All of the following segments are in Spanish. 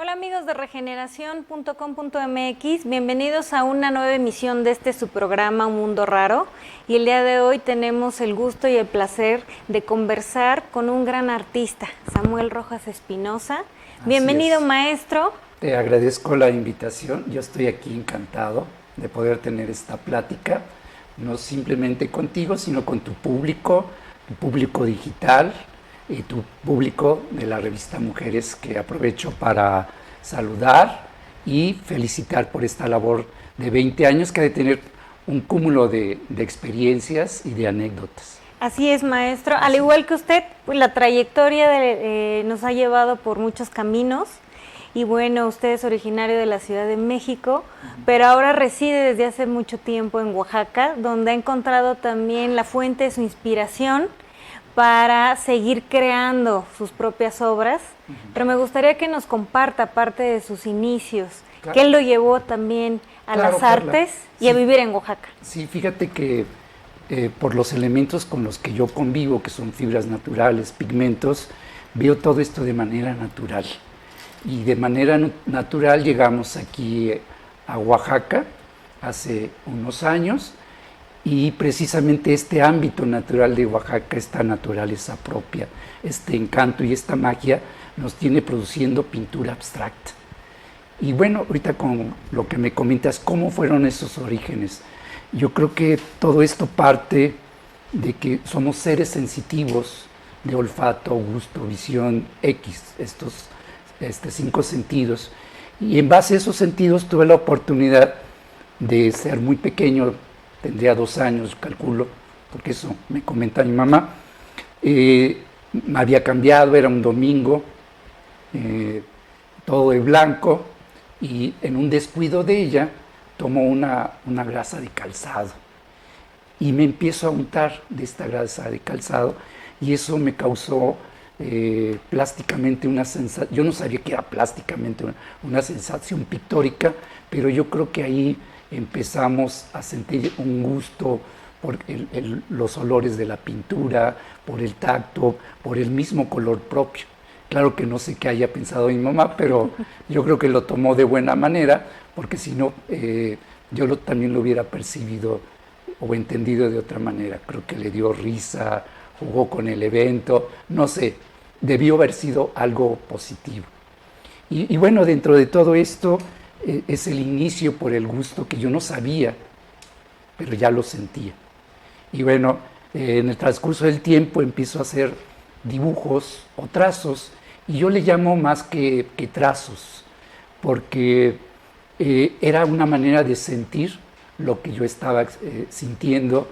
Hola amigos de regeneración.com.mx, bienvenidos a una nueva emisión de su programa Un Mundo Raro, y el día de hoy tenemos el gusto y el placer de conversar con un gran artista, Samuel Rojas Espinosa. Bienvenido, maestro. Te agradezco la invitación, yo estoy aquí encantado de poder tener esta plática, no simplemente contigo, sino con tu público digital y tu público de la revista Mujeres, que aprovecho para saludar y felicitar por esta labor de 20 años que ha de tener un cúmulo de experiencias y de anécdotas. Así es, maestro. Al igual que usted, pues, la trayectoria nos ha llevado por muchos caminos. Y bueno, usted es originario de la Ciudad de México, pero ahora reside desde hace mucho tiempo en Oaxaca, donde ha encontrado también la fuente de su inspiración para seguir creando sus propias obras. Pero me gustaría que nos comparta parte de sus inicios, que él lo llevó también a las artes y a vivir en Oaxaca. Sí, fíjate que por los elementos con los que yo convivo, que son fibras naturales, pigmentos, veo todo esto de manera natural. Y de manera natural llegamos aquí a Oaxaca hace unos años, y precisamente este ámbito natural de Oaxaca, esta naturaleza propia, este encanto y esta magia nos tiene produciendo pintura abstracta. Y bueno, ahorita con lo que me comentas, ¿cómo fueron esos orígenes? Yo creo que todo esto parte de que somos seres sensitivos de olfato, gusto, visión, estos 5 sentidos. Y en base a esos sentidos tuve la oportunidad de ser muy pequeño, tendría 2 años, calculo, porque eso me comenta mi mamá. Me había cambiado, era un domingo, todo de blanco, y en un descuido de ella tomó una grasa de calzado y me empiezo a untar de esta grasa de calzado, y eso me causó plásticamente una sensación. Yo no sabía que era plásticamente una sensación pictórica, pero yo creo que ahí empezamos a sentir un gusto por los olores de la pintura, por el tacto, por el mismo color propio. Claro que no sé qué haya pensado mi mamá, pero yo creo que lo tomó de buena manera, porque si no, yo también lo hubiera percibido o entendido de otra manera. Creo que le dio risa, jugó con el evento, no sé, debió haber sido algo positivo. Y bueno, dentro de todo esto, es el inicio por el gusto que yo no sabía, pero ya lo sentía. Y bueno, en el transcurso del tiempo empiezo a hacer dibujos o trazos, y yo le llamo más que trazos, porque era una manera de sentir lo que yo estaba sintiendo.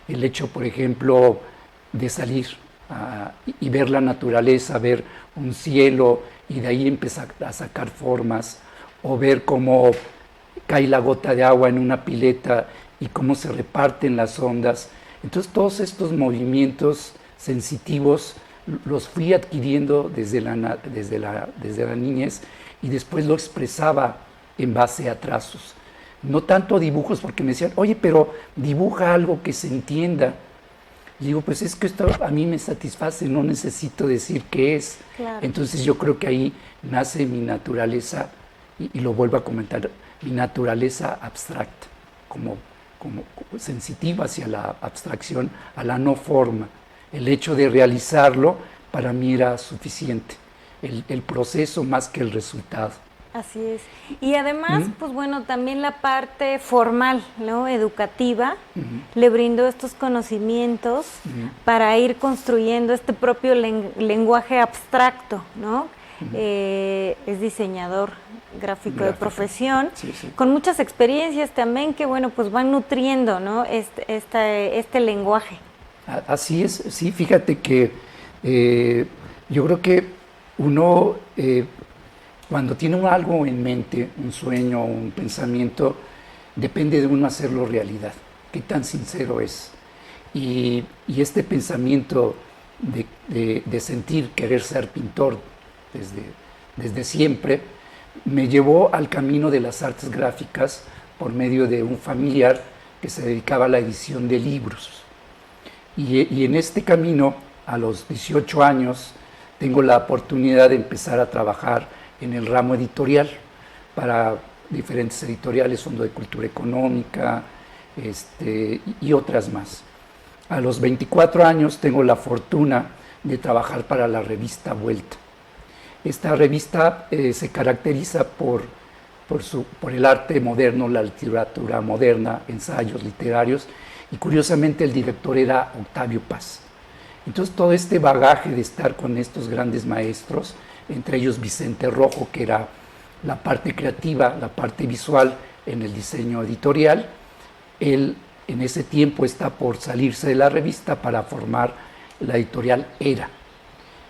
El hecho, por ejemplo, de salir y ver la naturaleza, ver un cielo, y de ahí empezar a sacar formas, o ver cómo cae la gota de agua en una pileta y cómo se reparten las ondas. Entonces todos estos movimientos sensitivos los fui adquiriendo desde la niñez, y después lo expresaba en base a trazos. No tanto dibujos, porque me decían, oye, pero dibuja algo que se entienda. Y digo, pues es que esto a mí me satisface, no necesito decir qué es. Claro. Entonces yo creo que ahí nace mi naturaleza, y lo vuelvo a comentar, mi naturaleza abstracta, como sensitiva hacia la abstracción, a la no forma. El hecho de realizarlo para mí era suficiente, el proceso más que el resultado. Así es. Y además, pues bueno, también la parte formal, ¿no?, educativa, le brindó estos conocimientos para ir construyendo este propio lenguaje abstracto, ¿no? Es diseñador gráfico de profesión, sí. Con muchas experiencias también que, bueno, pues van nutriendo, ¿no?, este lenguaje. Así es, sí, fíjate que yo creo que uno, cuando tiene algo en mente, un sueño, un pensamiento, depende de uno hacerlo realidad. Qué tan sincero es. Y este pensamiento de sentir, querer ser pintor desde siempre, me llevó al camino de las artes gráficas por medio de un familiar que se dedicaba a la edición de libros. Y en este camino, a los 18 años, tengo la oportunidad de empezar a trabajar en el ramo editorial para diferentes editoriales, Fondo de Cultura Económica y otras más. A los 24 años tengo la fortuna de trabajar para la revista Vuelta. Esta revista se caracteriza por el arte moderno, la literatura moderna, ensayos literarios, y curiosamente el director era Octavio Paz. Entonces todo este bagaje de estar con estos grandes maestros, entre ellos Vicente Rojo, que era la parte creativa, la parte visual en el diseño editorial, él en ese tiempo está por salirse de la revista para formar la editorial Era.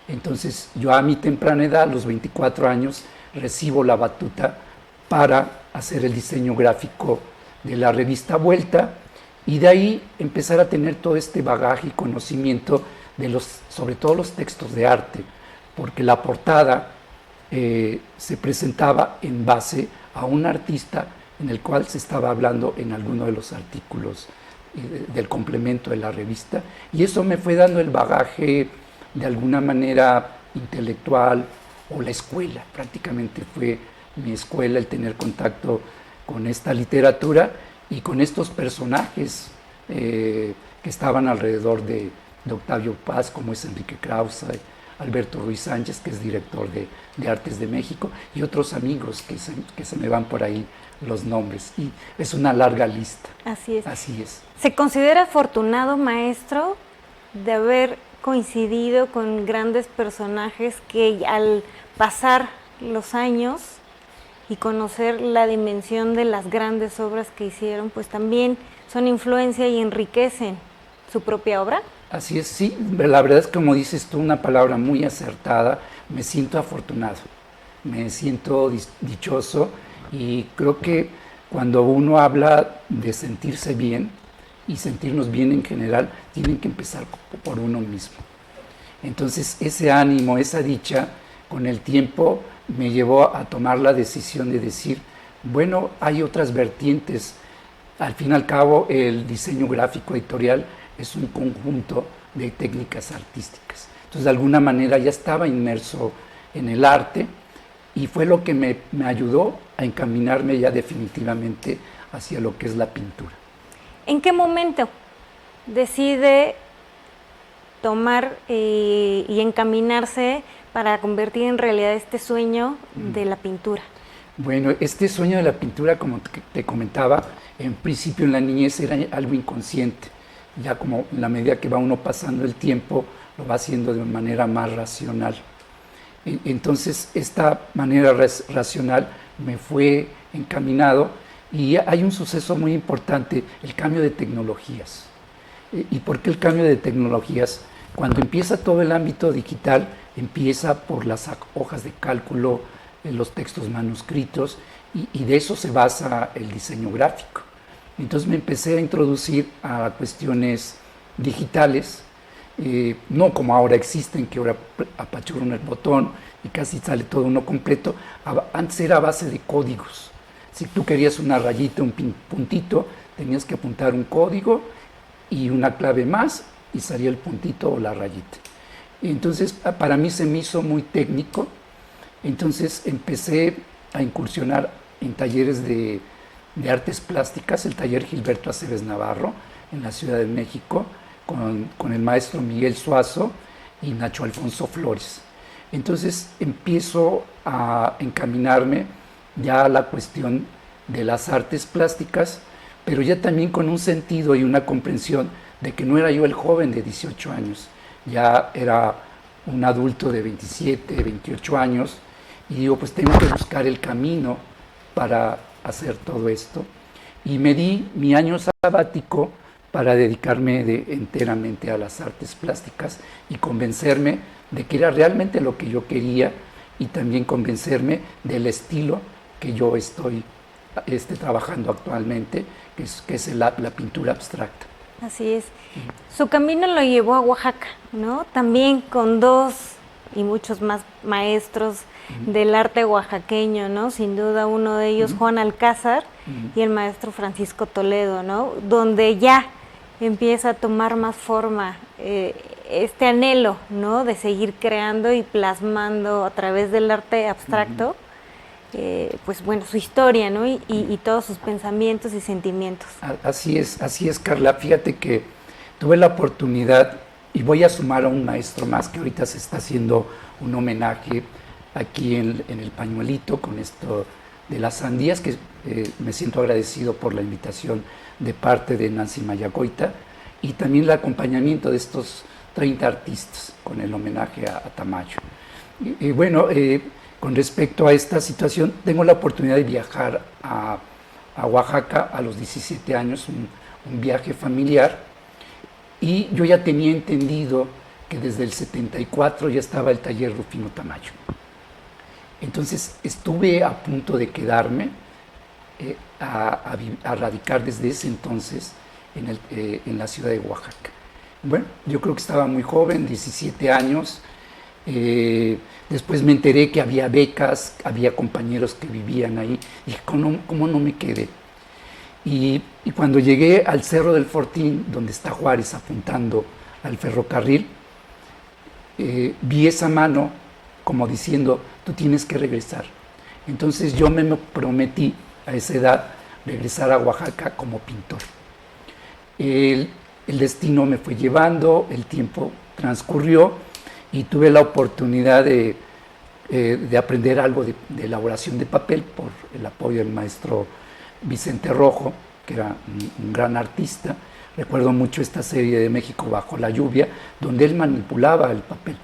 Entonces yo a mi temprana edad, a los 24 años, recibo la batuta para hacer el diseño gráfico de la revista Vuelta, y de ahí empezar a tener todo este bagaje y conocimiento sobre todo los textos de arte, porque la portada se presentaba en base a un artista en el cual se estaba hablando en alguno de los artículos del complemento de la revista, y eso me fue dando el bagaje de alguna manera intelectual, o la escuela, prácticamente fue mi escuela el tener contacto con esta literatura y con estos personajes que estaban alrededor de Octavio Paz, como es Enrique Krause, Alberto Ruiz Sánchez, que es director de Artes de México, y otros amigos que se me van por ahí los nombres, y es una larga lista. Así es. Así es. ¿Se considera afortunado, maestro, de haber coincidido con grandes personajes que al pasar los años y conocer la dimensión de las grandes obras que hicieron, pues también son influencia y enriquecen su propia obra? Así es, sí, la verdad es que, como dices tú, una palabra muy acertada. Me siento afortunado, me siento dichoso, y creo que cuando uno habla de sentirse bien y sentirnos bien en general, tienen que empezar por uno mismo. Entonces ese ánimo, esa dicha, con el tiempo me llevó a tomar la decisión de decir, bueno, hay otras vertientes. Al fin y al cabo, el diseño gráfico editorial es un conjunto de técnicas artísticas. Entonces, de alguna manera ya estaba inmerso en el arte, y fue lo que me ayudó a encaminarme ya definitivamente hacia lo que es la pintura. ¿En qué momento decide tomar y encaminarse para convertir en realidad este sueño de la pintura? Bueno, este sueño de la pintura, como te comentaba, en principio en la niñez era algo inconsciente. Ya como en la medida que va uno pasando el tiempo, lo va haciendo de manera más racional. Entonces, esta manera racional me fue encaminado, y hay un suceso muy importante, el cambio de tecnologías. ¿Y por qué el cambio de tecnologías? Cuando empieza todo el ámbito digital, empieza por las hojas de cálculo, los textos manuscritos, y de eso se basa el diseño gráfico. Entonces me empecé a introducir a cuestiones digitales, no como ahora existen, que ahora apachurran el botón y casi sale todo uno completo. Antes era a base de códigos. Si tú querías una rayita, un puntito, tenías que apuntar un código y una clave más, y salía el puntito o la rayita. Entonces para mí se me hizo muy técnico. Entonces empecé a incursionar en talleres de artes plásticas, el taller Gilberto Aceves Navarro en la Ciudad de México, con el maestro Miguel Suazo y Nacho Alfonso Flores. Entonces empiezo a encaminarme ya a la cuestión de las artes plásticas, pero ya también con un sentido y una comprensión de que no era yo el joven de 18 años, ya era un adulto de 27, 28 años, y digo, pues tengo que buscar el camino para hacer todo esto. Y me di mi año sabático para dedicarme enteramente a las artes plásticas y convencerme de que era realmente lo que yo quería, y también convencerme del estilo que yo estoy trabajando actualmente, que es la pintura abstracta. Así es. Su camino lo llevó a Oaxaca, ¿no? También con dos y muchos más maestros del arte oaxaqueño, ¿no? Sin duda uno de ellos, Juan Alcázar, y el maestro Francisco Toledo, ¿no? Donde ya empieza a tomar más forma este anhelo, ¿no? De seguir creando y plasmando a través del arte abstracto, pues bueno, su historia, ¿no? Y todos sus pensamientos y sentimientos. Así es, Carla. Fíjate que tuve la oportunidad, y voy a sumar a un maestro más, que ahorita se está haciendo un homenaje aquí en el pañuelito con esto de las sandías, que me siento agradecido por la invitación de parte de Nancy Mayagoita, y también el acompañamiento de estos 30 artistas con el homenaje a Tamayo. Y bueno, con respecto a esta situación, tengo la oportunidad de viajar a Oaxaca a los 17 años, un viaje familiar, y yo ya tenía entendido que desde el 74 ya estaba el taller Rufino Tamayo. Entonces estuve a punto de quedarme a radicar desde ese entonces en la ciudad de Oaxaca. Bueno, yo creo que estaba muy joven, 17 años. Después me enteré que había becas, había compañeros que vivían ahí. Y dije, ¿cómo no me quedé? Y cuando llegué al Cerro del Fortín, donde está Juárez apuntando al ferrocarril, vi esa mano como diciendo, tú tienes que regresar. Entonces yo me prometí a esa edad regresar a Oaxaca como pintor. El destino me fue llevando, el tiempo transcurrió y tuve la oportunidad de aprender algo de elaboración de papel por el apoyo del maestro Vicente Rojo, que era un gran artista. Recuerdo mucho esta serie de México bajo la lluvia, donde él manipulaba el papel.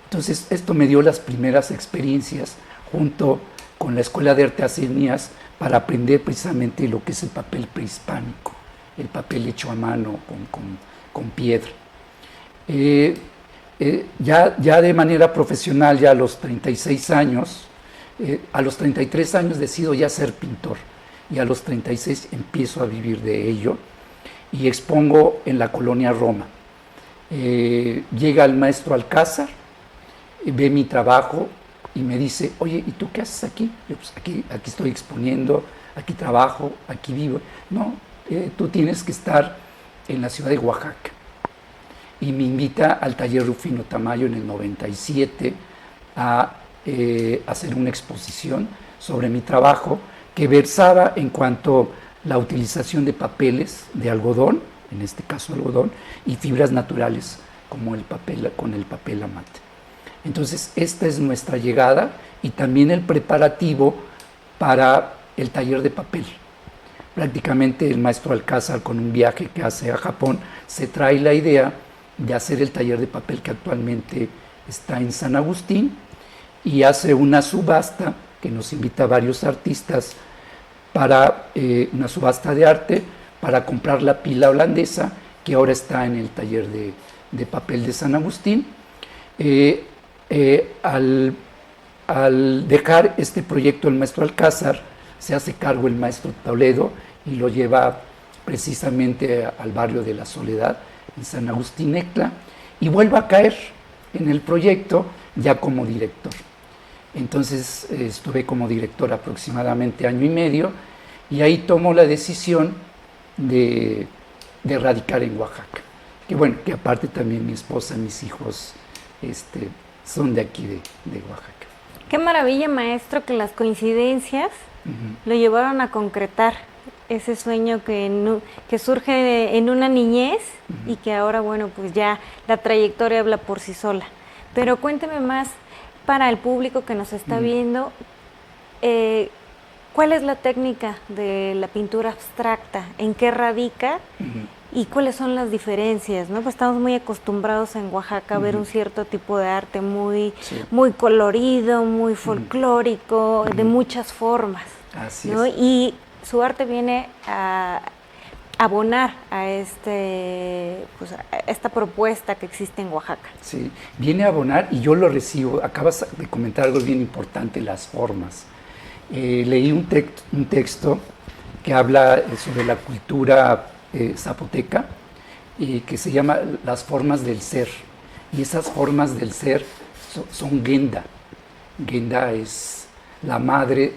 Entonces esto me dio las primeras experiencias junto con la Escuela de Artesanías para aprender precisamente lo que es el papel prehispánico, el papel hecho a mano con piedra. Ya de manera profesional, ya a los 36 años, a los 33 años decido ya ser pintor y a los 36 empiezo a vivir de ello y expongo en la colonia Roma. Llega el maestro Alcázar, ve mi trabajo y me dice, oye, ¿y tú qué haces aquí? Yo, pues aquí estoy exponiendo, aquí trabajo, aquí vivo. No, tú tienes que estar en la ciudad de Oaxaca. Y me invita al taller Rufino Tamayo en el 97 a hacer una exposición sobre mi trabajo que versaba en cuanto a la utilización de papeles de algodón, en este caso algodón, y fibras naturales como el papel, con el papel amate. Entonces, esta es nuestra llegada y también el preparativo para el taller de papel. Prácticamente el maestro Alcázar, con un viaje que hace a Japón, se trae la idea de hacer el taller de papel que actualmente está en San Agustín y hace una subasta que nos invita a varios artistas para una subasta de arte para comprar la pila holandesa que ahora está en el taller de papel de San Agustín. Al dejar este proyecto el maestro Alcázar, se hace cargo el maestro Toledo y lo lleva precisamente al barrio de la Soledad, en San Agustín Ecla, y vuelve a caer en el proyecto ya como director. Entonces estuve como director aproximadamente año y medio y ahí tomo la decisión de radicar en Oaxaca. Que bueno, que aparte también mi esposa, mis hijos son de aquí de Oaxaca. Qué maravilla, maestro, que las coincidencias lo llevaron a concretar ese sueño que surge en una niñez y que ahora, bueno, pues ya la trayectoria habla por sí sola. Pero cuénteme más para el público que nos está viendo, ¿cuál es la técnica de la pintura abstracta? ¿En qué radica? ¿Y cuáles son las diferencias? ¿No? Pues estamos muy acostumbrados en Oaxaca a ver un cierto tipo de arte muy colorido, muy folclórico, de muchas formas. Así ¿no? es. Y su arte viene a abonar a esta propuesta que existe en Oaxaca. Sí, viene a abonar y yo lo recibo. Acabas de comentar algo bien importante, las formas. Leí un texto que habla sobre la cultura zapoteca que se llama Las formas del ser. Y esas formas del ser son Genda. Genda es la madre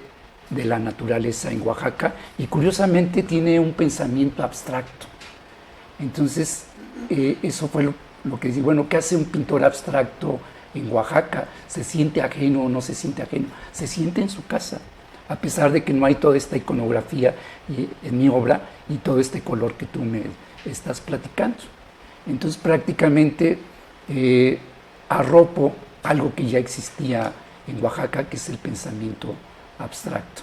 de la naturaleza en Oaxaca y curiosamente tiene un pensamiento abstracto. Entonces, eso fue lo que dice, bueno, ¿qué hace un pintor abstracto en Oaxaca? ¿Se siente ajeno o no se siente ajeno? Se siente en su casa, a pesar de que no hay toda esta iconografía en mi obra y todo este color que tú me estás platicando. Entonces prácticamente arropo algo que ya existía en Oaxaca, que es el pensamiento abstracto.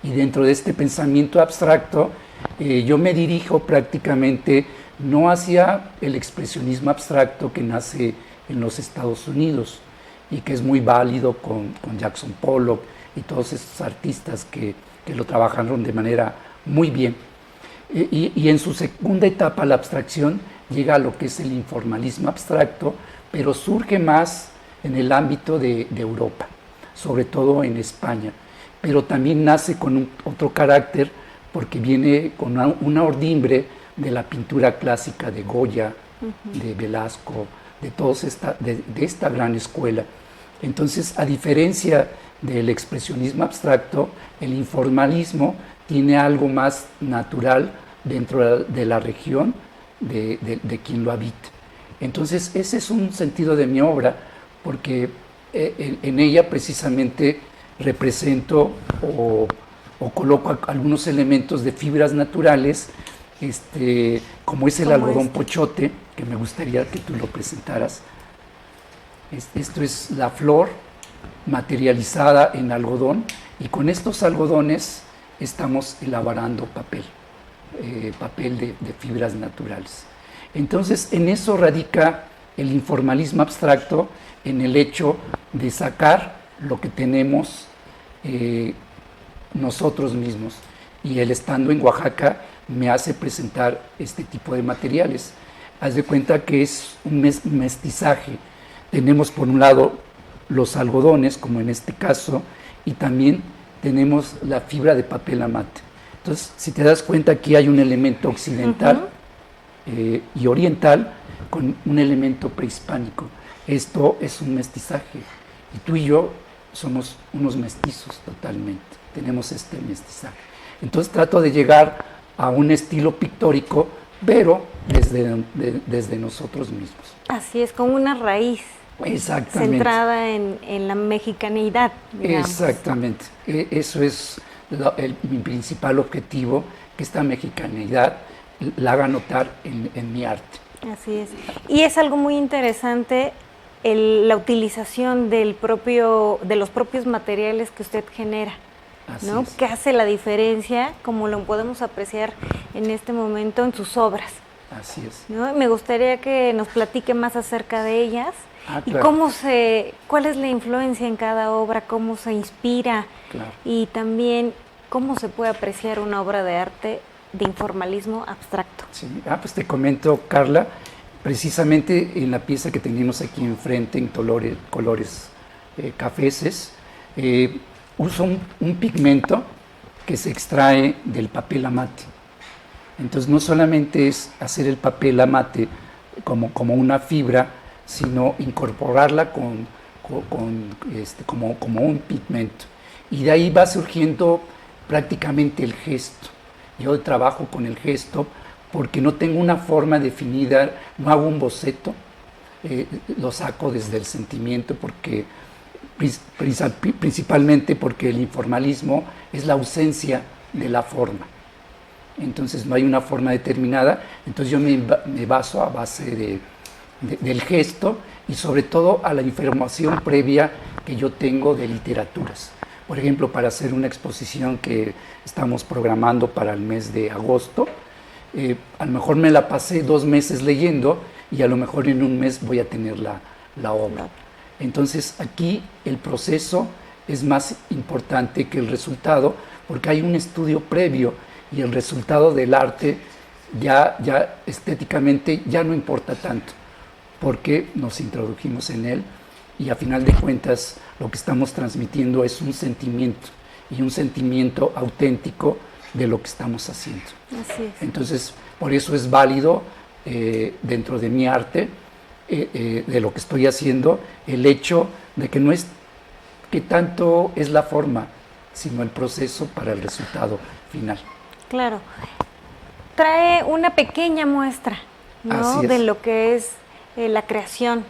Y dentro de este pensamiento abstracto, yo me dirijo prácticamente no hacia el expresionismo abstracto que nace en los Estados Unidos y que es muy válido con Jackson Pollock y todos esos artistas que lo trabajaron de manera muy bien. Y en su segunda etapa, la abstracción llega a lo que es el informalismo abstracto, pero surge más en el ámbito de Europa, sobre todo en España, pero también nace con otro carácter porque viene con una ordimbre de la pintura clásica de Goya, de Velasco, de esta gran escuela. Entonces, a diferencia del expresionismo abstracto, el informalismo tiene algo más natural dentro de la región de quien lo habita. Entonces, ese es un sentido de mi obra, porque en ella precisamente represento o coloco algunos elementos de fibras naturales, como es el algodón pochote, que me gustaría que tú lo presentaras. Esto es la flor materializada en algodón, y con estos algodones estamos elaborando papel de fibras naturales. Entonces, en eso radica el informalismo abstracto, en el hecho de sacar lo que tenemos nosotros mismos. Y el estando en Oaxaca me hace presentar este tipo de materiales. Haz de cuenta que es un mestizaje. Tenemos por un lado los algodones, como en este caso, y también tenemos la fibra de papel amate. Entonces, si te das cuenta, aquí hay un elemento occidental y oriental con un elemento prehispánico. Esto es un mestizaje. Y tú y yo somos unos mestizos totalmente. Tenemos este mestizaje. Entonces trato de llegar a un estilo pictórico, pero desde nosotros mismos. Así es, con una raíz. Exactamente. Centrada en la mexicanidad, digamos. Exactamente. Eso es mi principal objetivo, que esta mexicanidad la haga notar en mi arte. Así es. Y es algo muy interesante la utilización de los propios materiales que usted genera, ¿no? Que hace la diferencia, como lo podemos apreciar en este momento en sus obras. Así es. ¿No? Me gustaría que nos platique más acerca de ellas. Claro. Y cuál es la influencia en cada obra, cómo se inspira, claro. Y también cómo se puede apreciar una obra de arte de informalismo abstracto. Sí. Pues te comento, Carla, precisamente en la pieza que tenemos aquí enfrente, en colores cafeces, uso un pigmento que se extrae del papel amate. Entonces no solamente es hacer el papel amate como una fibra, sino incorporarla como un pigmento. Y de ahí va surgiendo prácticamente el gesto. Yo trabajo con el gesto porque no tengo una forma definida, no hago un boceto, lo saco desde el sentimiento, porque principalmente porque el informalismo es la ausencia de la forma. Entonces no hay una forma determinada, entonces yo me baso a base del gesto y sobre todo a la información previa que yo tengo de literaturas. Por ejemplo, para hacer una exposición que estamos programando para el mes de agosto, a lo mejor me la pasé 2 meses leyendo y a lo mejor en un mes voy a tener la obra. Entonces aquí el proceso es más importante que el resultado, porque hay un estudio previo y el resultado del arte ya estéticamente ya no importa tanto, porque nos introdujimos en él y a final de cuentas lo que estamos transmitiendo es un sentimiento, y un sentimiento auténtico de lo que estamos haciendo. Así es. Entonces, por eso es válido dentro de mi arte, de lo que estoy haciendo, el hecho de que no es que tanto es la forma, sino el proceso para el resultado final. Claro. Trae una pequeña muestra, ¿no? De lo que es la creación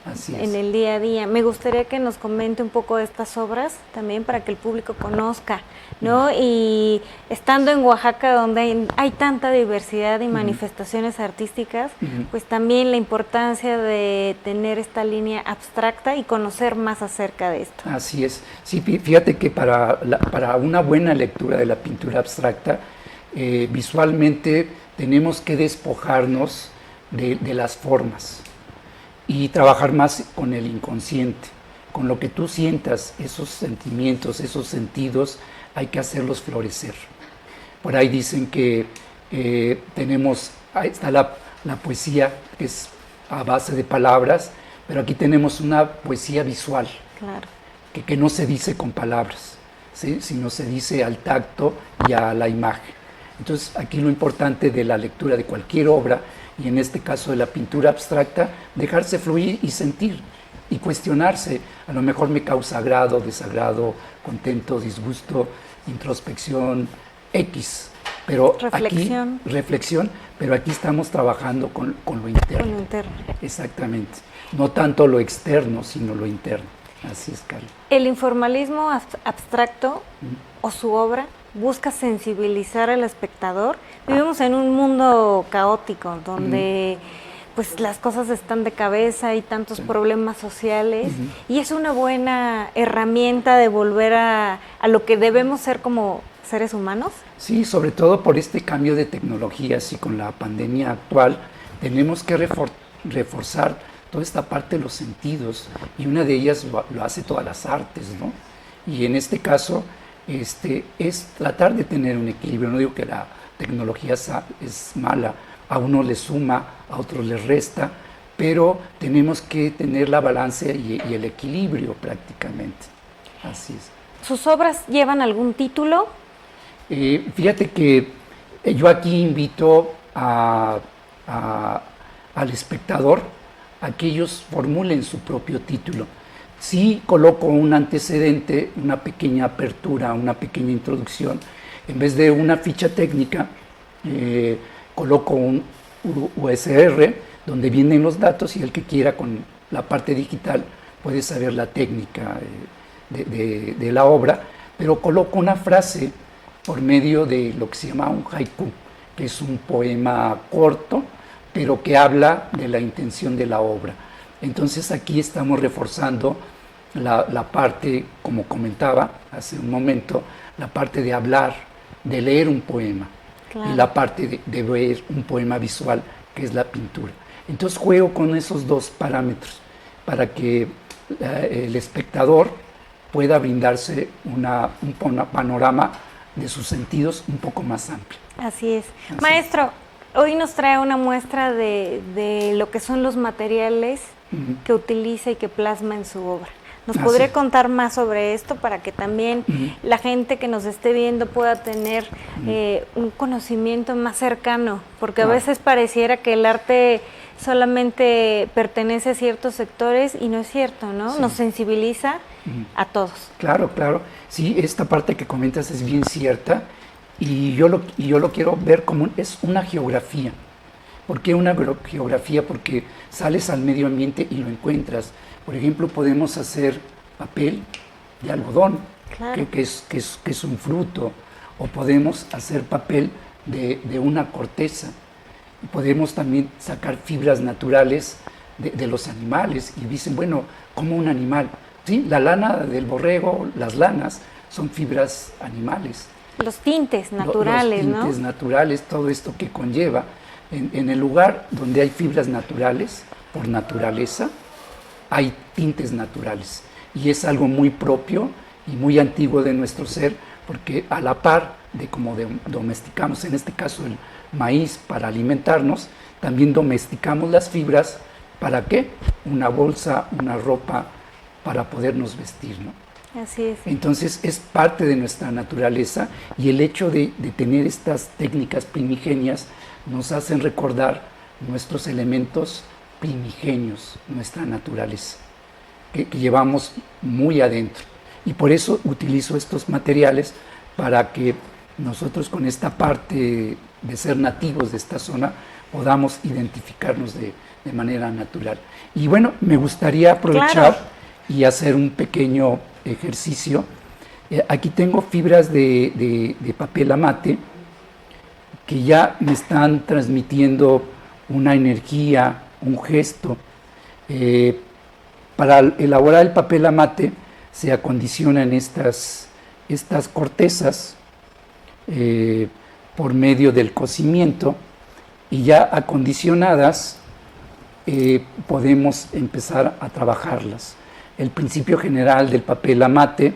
Así es. en el día a día. Me gustaría que nos comente un poco de estas obras también para que el público conozca, ¿no? Y estando en Oaxaca, donde hay tanta diversidad y manifestaciones artísticas, pues también la importancia de tener esta línea abstracta y conocer más acerca de esto. Así es. Sí, fíjate que para una buena lectura de la pintura abstracta, visualmente tenemos que despojarnos de las formas y trabajar más con el inconsciente, con lo que tú sientas, esos sentimientos, esos sentidos, hay que hacerlos florecer. Por ahí dicen que ahí está la poesía, que es a base de palabras, pero aquí tenemos una poesía visual, claro, que no se dice con palabras, ¿sí? Sino se dice al tacto y a la imagen. Entonces, aquí lo importante de la lectura de cualquier obra, y en este caso de la pintura abstracta, dejarse fluir y sentir, y cuestionarse. A lo mejor me causa agrado, desagrado, contento, disgusto, introspección, X. Pero reflexión. Aquí, reflexión, pero aquí estamos trabajando con lo interno. Con lo interno. Exactamente. No tanto lo externo, sino lo interno. Así es, Carla. El informalismo abstracto o su obra busca sensibilizar al espectador. Vivimos en un mundo caótico donde pues las cosas están de cabeza, hay tantos problemas sociales y es una buena herramienta de volver a lo que debemos ser como seres humanos. Sí, sobre todo por este cambio de tecnologías y con la pandemia actual tenemos que reforzar toda esta parte de los sentidos, y una de ellas lo hace todas las artes, ¿no? Y en este caso es tratar de tener un equilibrio. No digo que la tecnología es mala, a uno le suma, a otros le resta, pero tenemos que tener la balanza y el equilibrio prácticamente. Así es. ¿Sus obras llevan algún título? Fíjate que yo aquí invito al espectador a que ellos formulen su propio título. Sí coloco un antecedente, una pequeña apertura, una pequeña introducción. En vez de una ficha técnica, coloco un USR donde vienen los datos, y el que quiera con la parte digital puede saber la técnica de la obra, pero coloco una frase por medio de lo que se llama un haiku, que es un poema corto, pero que habla de la intención de la obra. Entonces aquí estamos reforzando la parte, como comentaba hace un momento, la parte de hablar, de leer un poema, claro, y la parte de ver un poema visual, que es la pintura. Entonces juego con esos dos parámetros para que el espectador pueda brindarse un panorama de sus sentidos un poco más amplio. Así es. Maestro, hoy nos trae una muestra de lo que son los materiales que utiliza y que plasma en su obra. ¿Nos podría contar más sobre esto para que también la gente que nos esté viendo pueda tener un conocimiento más cercano? Porque a veces pareciera que el arte solamente pertenece a ciertos sectores y no es cierto, ¿no? Sí. Nos sensibiliza a todos. Claro, claro. Sí, esta parte que comentas es bien cierta, y yo lo quiero ver como es una geografía. ¿Por qué una geografía? Porque sales al medio ambiente y lo encuentras. Por ejemplo, podemos hacer papel de algodón, claro, que es un fruto, o podemos hacer papel de una corteza. Podemos también sacar fibras naturales de los animales, y dicen, bueno, ¿cómo un animal? Sí, la lana del borrego, las lanas, son fibras animales. Los tintes naturales, ¿no? Los tintes naturales, todo esto que conlleva. En el lugar donde hay fibras naturales, por naturaleza, hay tintes naturales. Y es algo muy propio y muy antiguo de nuestro ser, porque a la par de cómo domesticamos, en este caso el maíz para alimentarnos, también domesticamos las fibras. ¿Para qué? Una bolsa, una ropa, para podernos vestir, ¿no? Así es. Entonces es parte de nuestra naturaleza, y el hecho de tener estas técnicas primigenias nos hacen recordar nuestros elementos primigenios, nuestra naturaleza, que llevamos muy adentro. Y por eso utilizo estos materiales, para que nosotros, con esta parte de ser nativos de esta zona, podamos identificarnos de de manera natural. Y bueno, me gustaría aprovechar y hacer un pequeño ejercicio. Aquí tengo fibras de papel amate que ya me están transmitiendo una energía, un gesto. Para elaborar el papel amate se acondicionan estas cortezas por medio del cocimiento, y ya acondicionadas podemos empezar a trabajarlas. El principio general del papel amate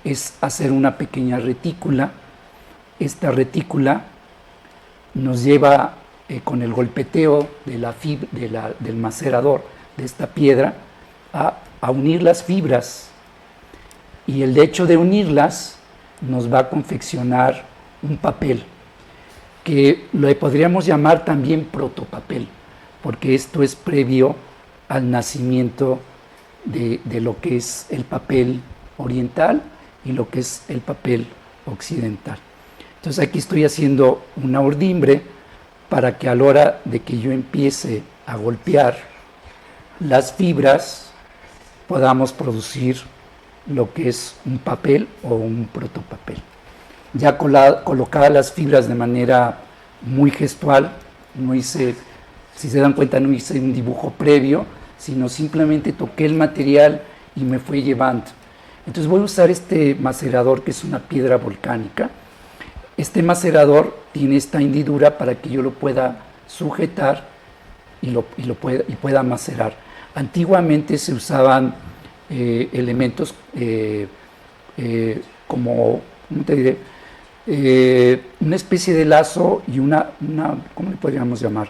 es hacer una pequeña retícula. Esta retícula nos lleva con el golpeteo del macerador de esta piedra a unir las fibras, y el hecho de unirlas nos va a confeccionar un papel que le podríamos llamar también protopapel, porque esto es previo al nacimiento de lo que es el papel oriental y lo que es el papel occidental. Entonces aquí estoy haciendo una urdimbre para que a la hora de que yo empiece a golpear las fibras podamos producir lo que es un papel o un protopapel. Ya colocadas las fibras de manera muy gestual, no hice, si se dan cuenta, no hice un dibujo previo, sino simplemente toqué el material y me fue llevando. Entonces voy a usar este macerador, que es una piedra volcánica. Este macerador tiene esta hendidura para que yo lo pueda sujetar y pueda macerar. Antiguamente se usaban elementos como, ¿cómo te diré? Una especie de lazo y una, ¿cómo le podríamos llamar?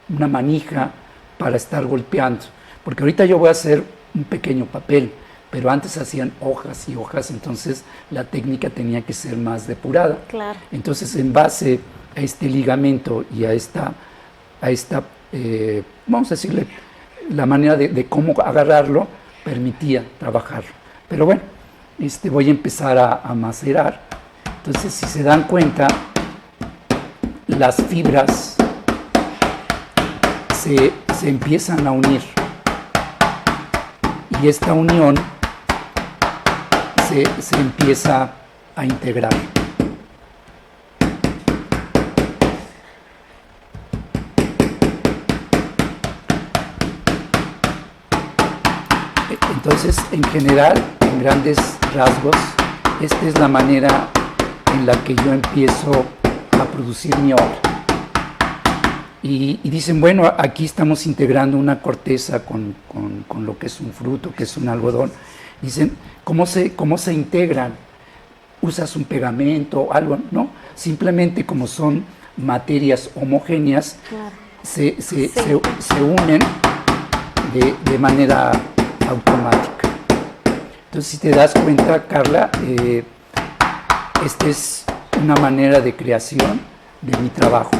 Una manija para estar golpeando. Porque ahorita yo voy a hacer un pequeño papel, pero antes hacían hojas y hojas, entonces la técnica tenía que ser más depurada. Claro. Entonces, en base a este ligamento y a esta vamos a decirle, la manera de cómo agarrarlo, permitía trabajarlo. Pero bueno, voy a empezar a macerar. Entonces, si se dan cuenta, las fibras se empiezan a unir, y esta unión se empieza a integrar. Entonces, en general, en grandes rasgos, esta es la manera en la que yo empiezo a producir mi obra. Y dicen, bueno, aquí estamos integrando una corteza con lo que es un fruto, que es un algodón. Dicen, ¿cómo se integran? ¿Usas un pegamento o algo? No, simplemente como son materias homogéneas, claro, se unen de manera automática. Entonces, si te das cuenta, Carla, esta es una manera de creación de mi trabajo,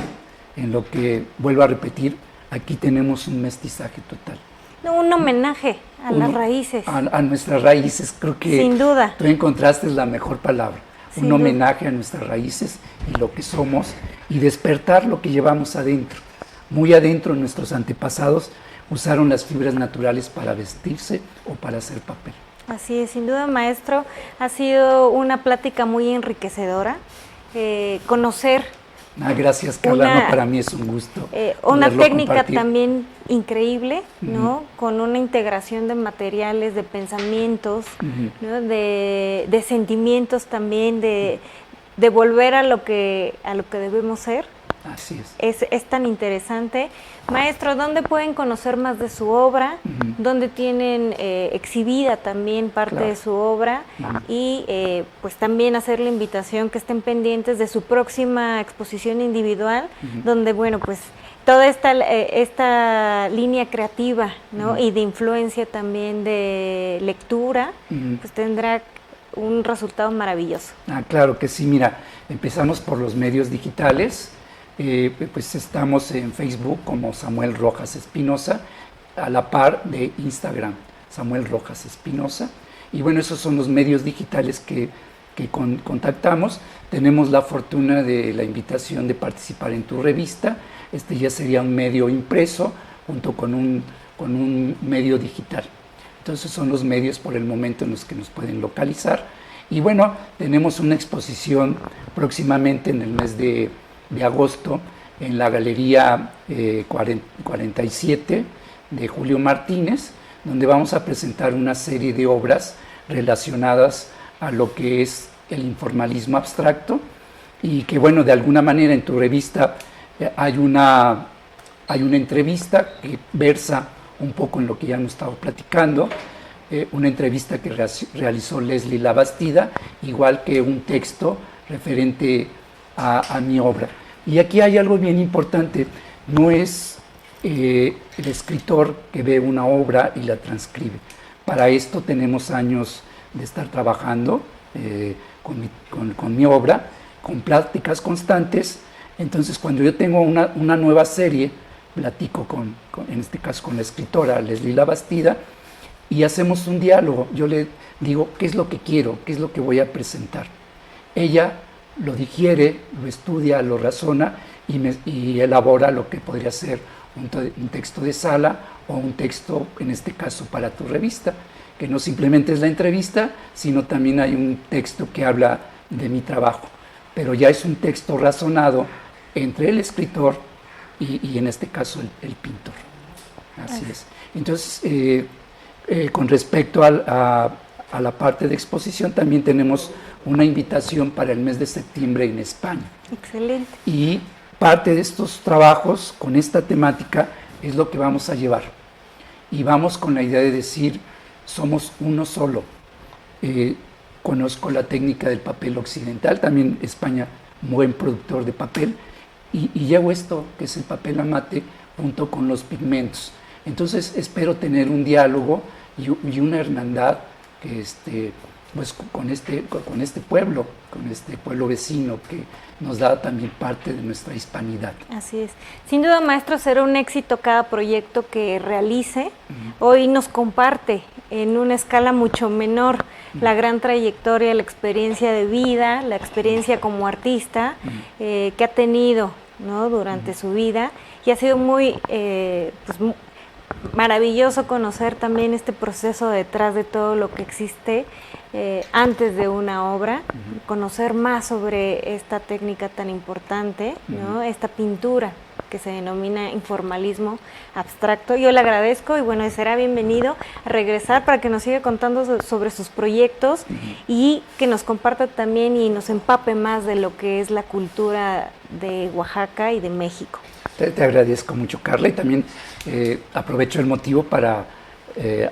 en lo que, vuelvo a repetir, aquí tenemos un mestizaje total. No, un homenaje a las raíces. A nuestras raíces, creo que sin duda tú encontraste la mejor palabra. Sin un duda. Homenaje a nuestras raíces y lo que somos, y despertar lo que llevamos adentro. Muy adentro, nuestros antepasados usaron las fibras naturales para vestirse o para hacer papel. Así es, sin duda, maestro, ha sido una plática muy enriquecedora, conocer. Gracias, Carla, no, para mí es un gusto. Una técnica compartir. También increíble, ¿no? Con una integración de materiales, de pensamientos, ¿no? de sentimientos también, de volver a lo que debemos ser. Así es. Es tan interesante. Maestro, ¿dónde pueden conocer más de su obra? ¿Dónde tienen exhibida también parte de su obra? Y pues también hacer la invitación que estén pendientes de su próxima exposición individual, donde, bueno, pues toda esta línea creativa, ¿no? Y de influencia también de lectura, pues tendrá un resultado maravilloso. Claro que sí, mira, empezamos por los medios digitales. Pues estamos en Facebook como Samuel Rojas Espinosa, a la par de Instagram, Samuel Rojas Espinosa. Y bueno, esos son los medios digitales que contactamos. Tenemos la fortuna de la invitación de participar en tu revista. Este ya sería un medio impreso, junto con un medio digital. Entonces son los medios por el momento en los que nos pueden localizar. Y bueno, tenemos una exposición próximamente en el mes de agosto en la Galería 47 de Julio Martínez, donde vamos a presentar una serie de obras relacionadas a lo que es el informalismo abstracto, y que bueno, de alguna manera en tu revista hay una entrevista que versa un poco en lo que ya hemos estado platicando, una entrevista que realizó Leslie Labastida, igual que un texto referente a mi obra. Y aquí hay algo bien importante, no es el escritor que ve una obra y la transcribe. Para esto tenemos años de estar trabajando con mi obra, con prácticas constantes. Entonces, cuando yo tengo una nueva serie, platico en este caso con la escritora Leslie Labastida, y hacemos un diálogo. Yo le digo qué es lo que quiero, qué es lo que voy a presentar. Ella lo digiere, lo estudia, lo razona y elabora lo que podría ser un texto de sala o un texto, en este caso, para tu revista, que no simplemente es la entrevista, sino también hay un texto que habla de mi trabajo, pero ya es un texto razonado entre el escritor y en este caso el pintor. Así es. Entonces, con respecto a la parte de exposición, también tenemos una invitación para el mes de septiembre en España. Excelente. Y parte de estos trabajos con esta temática es lo que vamos a llevar. Y vamos con la idea de decir, somos uno solo. Conozco la técnica del papel occidental, también España, buen productor de papel, y llevo esto, que es el papel amate, junto con los pigmentos. Entonces espero tener un diálogo y una hermandad que pues con este pueblo vecino que nos da también parte de nuestra hispanidad. Así es. Sin duda, maestro, será un éxito cada proyecto que realice. Hoy nos comparte en una escala mucho menor la gran trayectoria, la experiencia de vida, la experiencia como artista que ha tenido, ¿no?, durante su vida, y ha sido muy maravilloso conocer también este proceso detrás de todo lo que existe antes de una obra, conocer más sobre esta técnica tan importante, ¿no?, esta pintura que se denomina informalismo abstracto. Yo le agradezco y bueno, será bienvenido a regresar para que nos siga contando sobre sus proyectos y que nos comparta también y nos empape más de lo que es la cultura de Oaxaca y de México. Te agradezco mucho, Carla, y también aprovecho el motivo para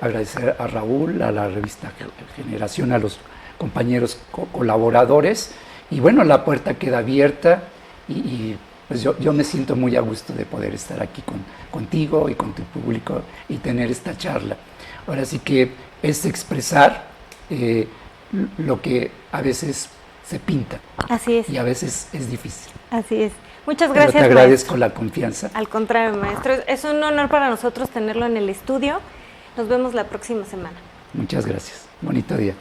agradecer a Raúl, a la revista Generación, a los compañeros colaboradores, y bueno, la puerta queda abierta y pues yo me siento muy a gusto de poder estar aquí contigo y con tu público y tener esta charla. Ahora sí que es expresar lo que a veces se pinta. Así es. Y a veces es difícil. Así es. Muchas gracias, pero te agradezco, maestro. la confianza. Al contrario, maestro, es un honor para nosotros tenerlo en el estudio. Nos vemos la próxima semana. Muchas gracias. Bonito día.